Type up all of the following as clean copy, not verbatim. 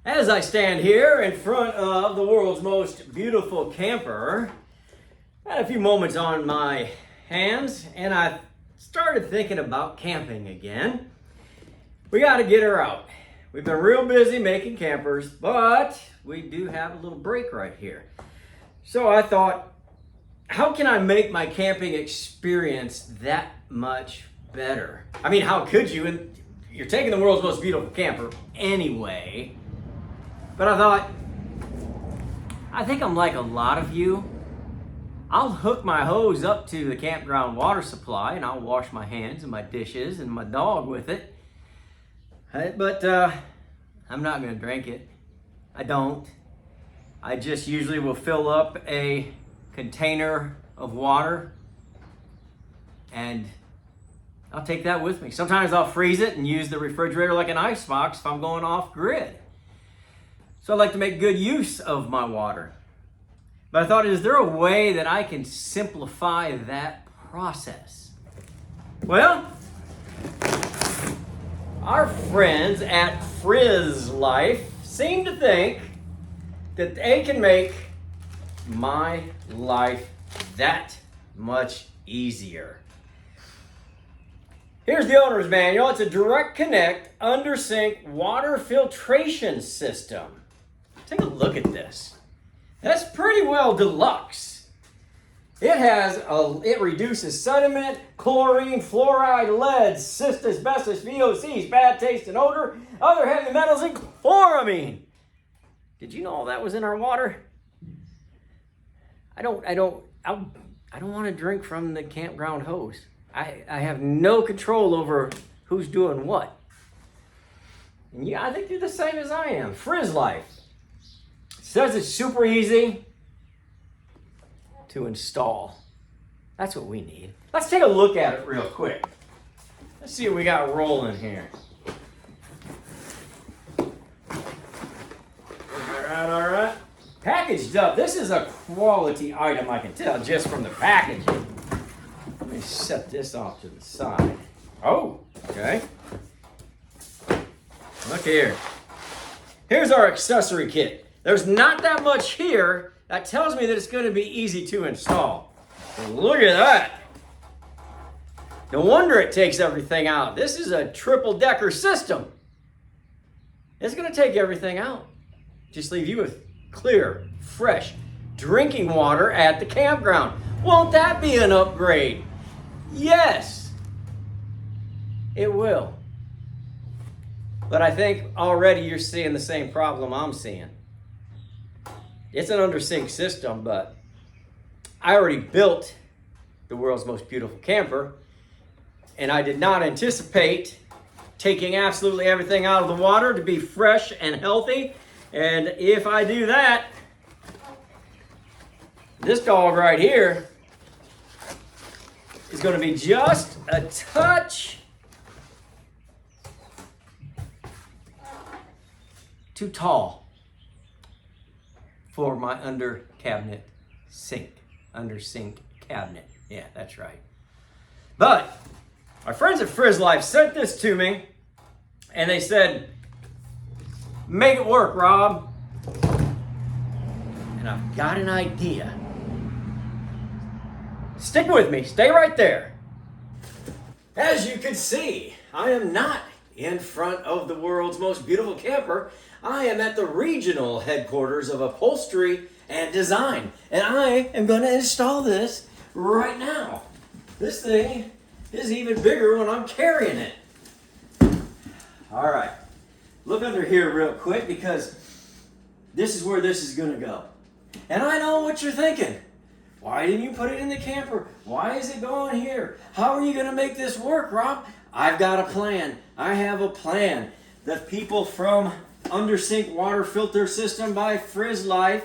As I stand here in front of the world's most beautiful camper, I had a few moments on my hands and I started thinking about camping again. We got to get her out. We've been real busy making campers, but we do have a little break right here. So I thought, how can I make my camping experience that much better? I mean, how could you? And you're taking the world's most beautiful camper anyway. But I thought, I think I'm like a lot of you. I'll hook my hose up to the campground water supply and I'll wash my hands and my dishes and my dog with it. But I'm not gonna drink it. I don't. I just usually will fill up a container of water and I'll take that with me. Sometimes I'll freeze it and use the refrigerator like an ice box if I'm going off grid. So I like to make good use of my water. But I thought, is there a way that I can simplify that process? Well, our friends at Frizzlife seem to think that they can make my life that much easier. Here's the owner's manual. It's a direct connect under sink water filtration system. Take a look at this. That's pretty well deluxe. It reduces sediment, chlorine, fluoride, lead, cyst, asbestos, VOCs, bad taste and odor, other heavy metals, and chloramine. Did you know all that was in our water? I don't want to drink from the campground hose. I have no control over who's doing what. And yeah, I think you're the same as I am. Frizzlife says it's super easy to install. That's what we need. Let's take a look at it real quick. Let's see what we got rolling here. All right. Packaged up. This is a quality item, I can tell just from the packaging. Let me set this off to the side. Oh, okay. Look here. Here's our accessory kit. There's not that much here. That tells me that it's going to be easy to install. Look at that. No wonder it takes everything out. This is a triple-decker system. It's going to take everything out. Just leave you with clear, fresh drinking water at the campground. Won't that be an upgrade? Yes, it will. But I think already you're seeing the same problem I'm seeing. It's an under-sink system, but I already built the world's most beautiful camper, and I did not anticipate taking absolutely everything out of the water to be fresh and healthy. And if I do that, this dog right here is going to be just a touch too tall for my under sink cabinet. Yeah, that's right. But my friends at Frizzlife sent this to me and they said, make it work, Rob. And I've got an idea. Stick with me, stay right there. As you can see, I am not in front of the world's most beautiful camper. I am at the regional headquarters of upholstery and design, and I am going to install this right now. This thing is even bigger when I'm carrying it. All right, look under here real quick because this is where this is going to go. And I know what you're thinking. Why didn't you put it in the camper? Why is it going here? How are you going to make this work, Rob? I've got a plan. I have a plan. The people from Undersink Water Filter System by Frizzlife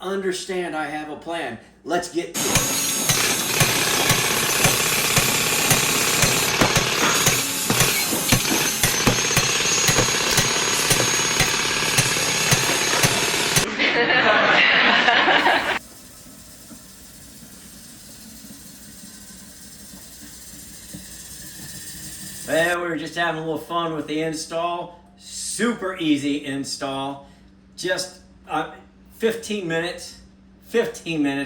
understand I have a plan. Let's get to it. Well, we were just having a little fun with the install. super easy install. Just 15 minutes,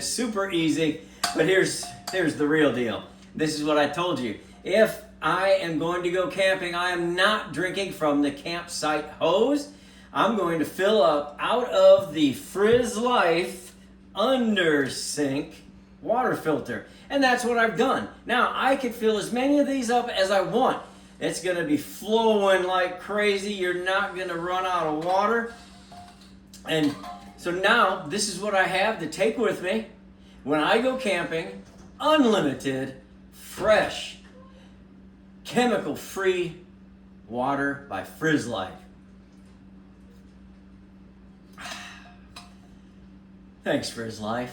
super easy. But here's the real deal. This is what I told you. If I am going to go camping, I am not drinking from the campsite hose. I'm going to fill up out of the Frizzlife under sink water filter. And that's what I've done. Now, I can fill as many of these up as I want. It's going to be flowing like crazy. You're not going to run out of water. And so now, this is what I have to take with me when I go camping. Unlimited, fresh, chemical-free water by Frizzlife. Thanks, Frizzlife.